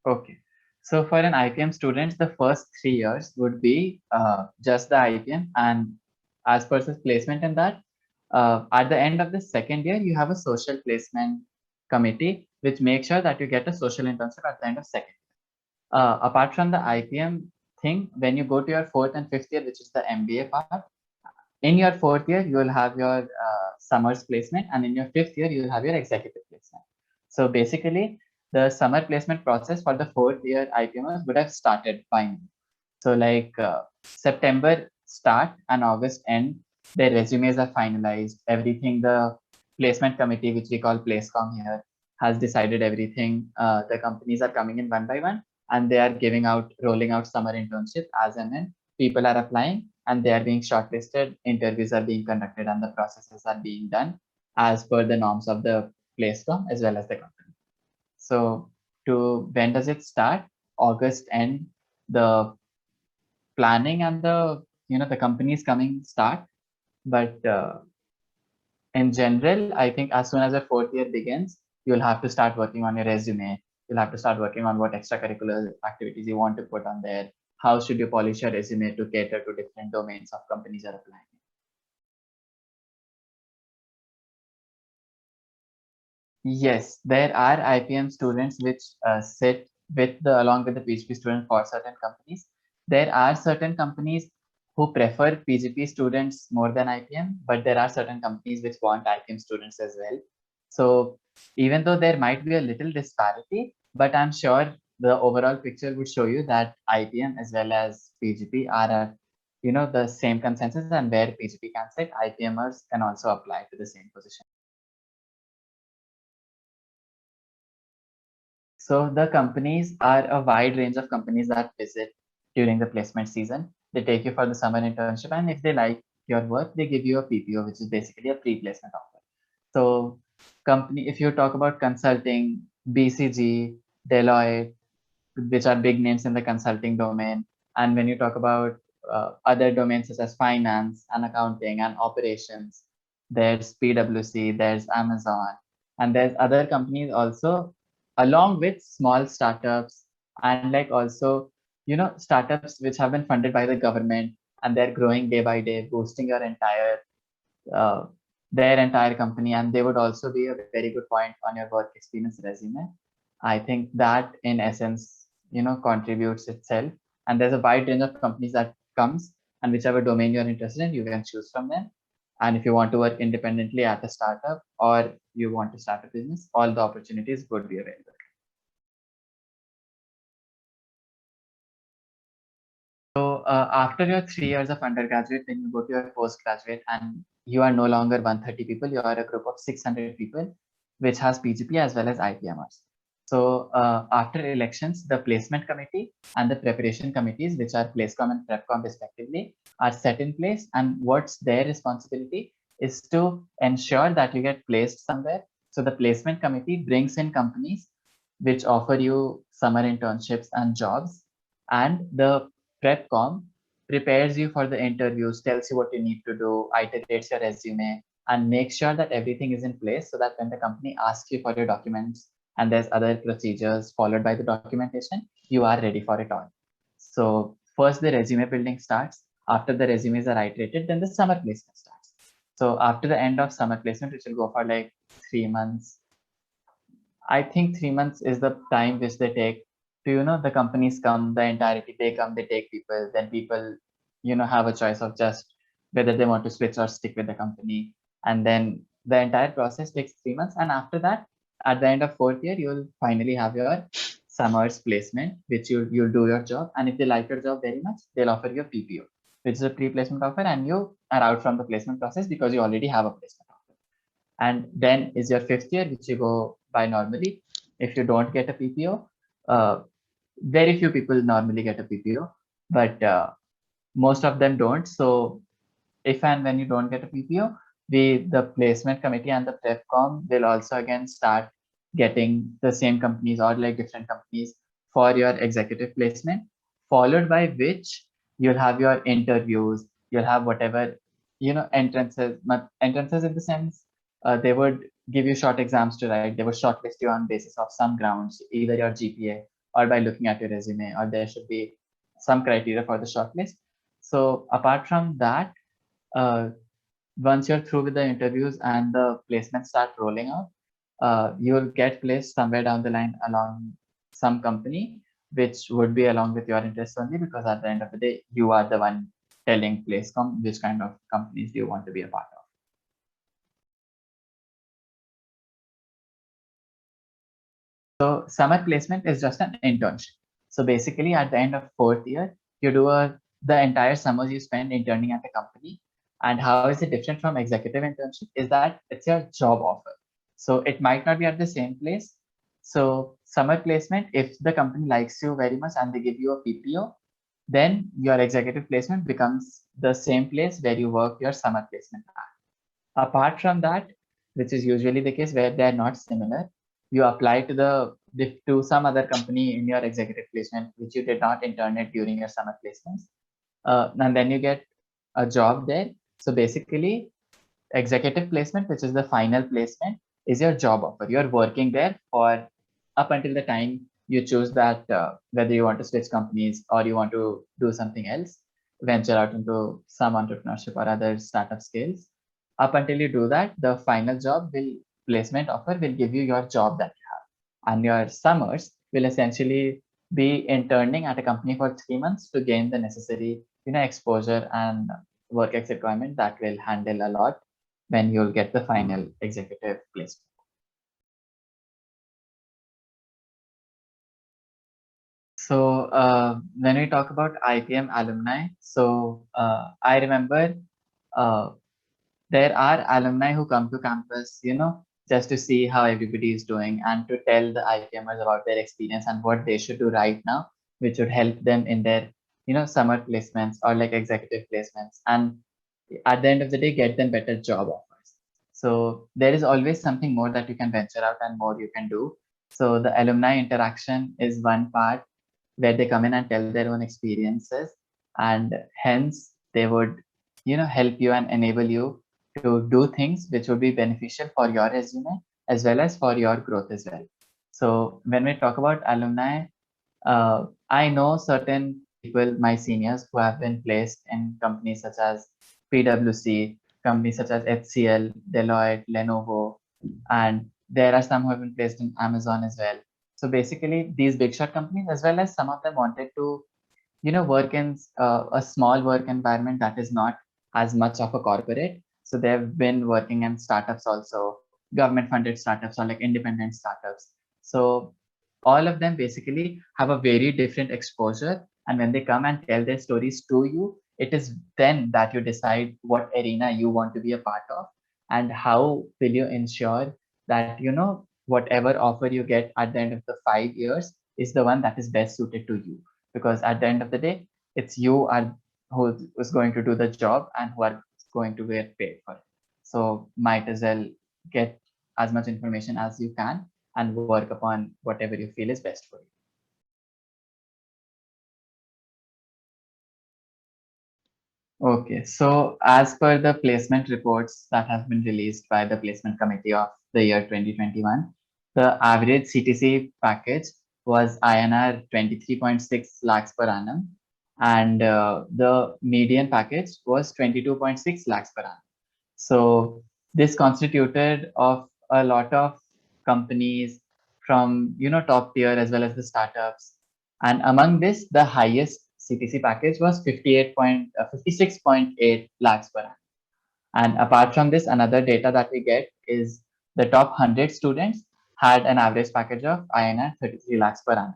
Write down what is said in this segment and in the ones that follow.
Okay. So for an IPM student, the first 3 years would be just the IPM, and as per the placement in that, at the end of the second year, you have a social placement committee, which makes sure that you get a social internship at the end of second. Apart from the IPM thing, when you go to your fourth and fifth year, which is the MBA part, in your fourth year, you will have your summer's placement, and in your fifth year, you will have your executive placement. So basically, the summer placement process for the fourth year IPMers would have started by now. So like September start and August end, their resumes are finalized. Everything the placement committee, which we call PlaceCom here, has decided everything. The companies are coming in one by one, and they are giving out, rolling out summer internships as and when people are applying, and they are being shortlisted. Interviews are being conducted, and the processes are being done as per the norms of the PlaceCom as well as the company. So to when does it start? August end. The planning and the companies coming start, but in general, I think as soon as the fourth year begins, you'll have to start working on your resume. You'll have to start working on what extracurricular activities you want to put on there. How should you polish your resume to cater to different domains of companies you're applying? Yes, there are IPM students which sit with the along with the PGP student for certain companies. There are certain companies who prefer PGP students more than IPM, but there are certain companies which want IPM students as well. So even though there might be a little disparity, but I'm sure the overall picture would show you that IPM as well as PGP are at the same consensus, and where PGP can sit, IPMers can also apply to the same position. So the companies are a wide range of companies that visit during the placement season. They take you for the summer internship, and if they like your work, they give you a PPO, which is basically a pre-placement offer. So company, if you talk about consulting, BCG, Deloitte, which are big names in the consulting domain, and when you talk about other domains such as finance and accounting and operations, there's PwC, there's Amazon, and there's other companies also, along with small startups, and like also startups which have been funded by the government, and they're growing day by day, boosting your uh, entire company, and they would also be a very good point on your work experience resume. I think that in essence, contributes itself. And there's a wide range of companies that comes, and whichever domain you're interested in, you can choose from them. And if you want to work independently at a startup or you want to start a business, all the opportunities would be available. So after your 3 years of undergraduate, then you go to your postgraduate, and you are no longer 130 people. You are a group of 600 people, which has PGP as well as IPMers. So after elections, the placement committee and the preparation committees, which are PlaceCom and PrepCom respectively, are set in place. And what's their responsibility is to ensure that you get placed somewhere. So the placement committee brings in companies which offer you summer internships and jobs, and the PrepCom prepares you for the interviews, tells you what you need to do, iterates your resume, and makes sure that everything is in place so that when the company asks you for your documents and there's other procedures followed by the documentation, you are ready for it all. So first the resume building starts. After the resumes are iterated, then the summer placement starts. So after the end of summer placement, which will go for like 3 months, I think 3 months is the time which they take to, the companies come, the entirety, they come, they take people, then people, have a choice of just whether they want to switch or stick with the company. And then the entire process takes 3 months. And after that, at the end of fourth year, you'll finally have your summer's placement, which you'll do your job. And if they like your job very much, they'll offer you a PPO, which is a pre-placement offer, and you are out from the placement process because you already have a placement offer. And then is your fifth year, which you go by normally. If you don't get a PPO, very few people normally get a PPO, but most of them don't. So if and when you don't get a PPO, the placement committee and the PrepCom will also again start getting the same companies or like different companies for your executive placement, followed by which you'll have your interviews, you'll have whatever, entrances in the sense, they would give you short exams to write. They would shortlist you on basis of some grounds, either your GPA or by looking at your resume, or there should be some criteria for the shortlist. So apart from that, once you're through with the interviews and the placements start rolling out, you'll get placed somewhere down the line along some company, which would be along with your interests only, because at the end of the day, you are the one telling Placecom which kind of companies do you want to be a part of. So summer placement is just an internship. So basically, at the end of fourth year, you do the entire summers you spend interning at a company. And how is it different from executive internship? Is that it's your job offer. So it might not be at the same place. So summer placement, if the company likes you very much and they give you a PPO, then your executive placement becomes the same place where you work your summer placement at. Apart from that, which is usually the case where they are not similar, you apply to to some other company in your executive placement, which you did not intern it during your summer placements, and then you get a job there. So basically, executive placement, which is the final placement, is your job offer. You're working there for up until the time you choose that whether you want to switch companies or you want to do something else, venture out into some entrepreneurship or other startup skills. Up until you do that, the final job will placement offer will give you your job that you have, and your summers will essentially be interning at a company for 3 months to gain the necessary exposure and work ex requirement that will handle a lot when you'll get the final executive placement. So when we talk about IPM alumni, so I remember uh, there are alumni who come to campus, just to see how everybody is doing and to tell the IPMers about their experience and what they should do right now, which would help them in their, summer placements or like executive placements. And at the end of the day, get them better job offers. So there is always something more that you can venture out and more you can do. So the alumni interaction is one part where they come in and tell their own experiences, and hence they would help you and enable you to do things which would be beneficial for your resume as well as for your growth as well. So when we talk about alumni, I know certain people, my seniors, who have been placed in companies such as PwC, companies such as HCL, Deloitte, Lenovo, and there are some who have been placed in Amazon as well. So basically, these big shot companies, as well as some of them wanted to, work in a small work environment that is not as much of a corporate. So they've been working in startups also, government funded startups or like independent startups. So all of them basically have a very different exposure. And when they come and tell their stories to you, it is then that you decide what arena you want to be a part of and how will you ensure that, whatever offer you get at the end of the 5 years is the one that is best suited to you. Because at the end of the day, it's you are who is going to do the job and who are going to get paid for it. So might as well get as much information as you can and work upon whatever you feel is best for you. Okay, so as per the placement reports that have been released by the placement committee of the year 2021, the average CTC package was INR 23.6 lakhs per annum, and the median package was 22.6 lakhs per annum. So this constituted of a lot of companies from top tier as well as the startups. And among this, the highest CTC package was 56.8 lakhs per annum. And apart from this, another data that we get is the top 100 students had an average package of INR 33 lakhs per annum.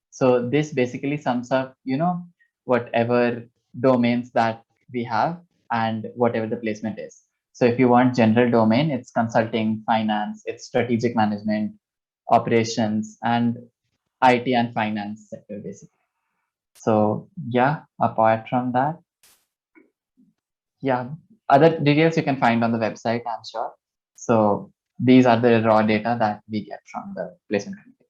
So this basically sums up, whatever domains that we have and whatever the placement is. So if you want general domain, it's consulting, finance, it's strategic management, operations, and IT and finance sector basically. So yeah, apart from that, yeah, other details you can find on the website, I'm sure. So these are the raw data that we get from the placement committee.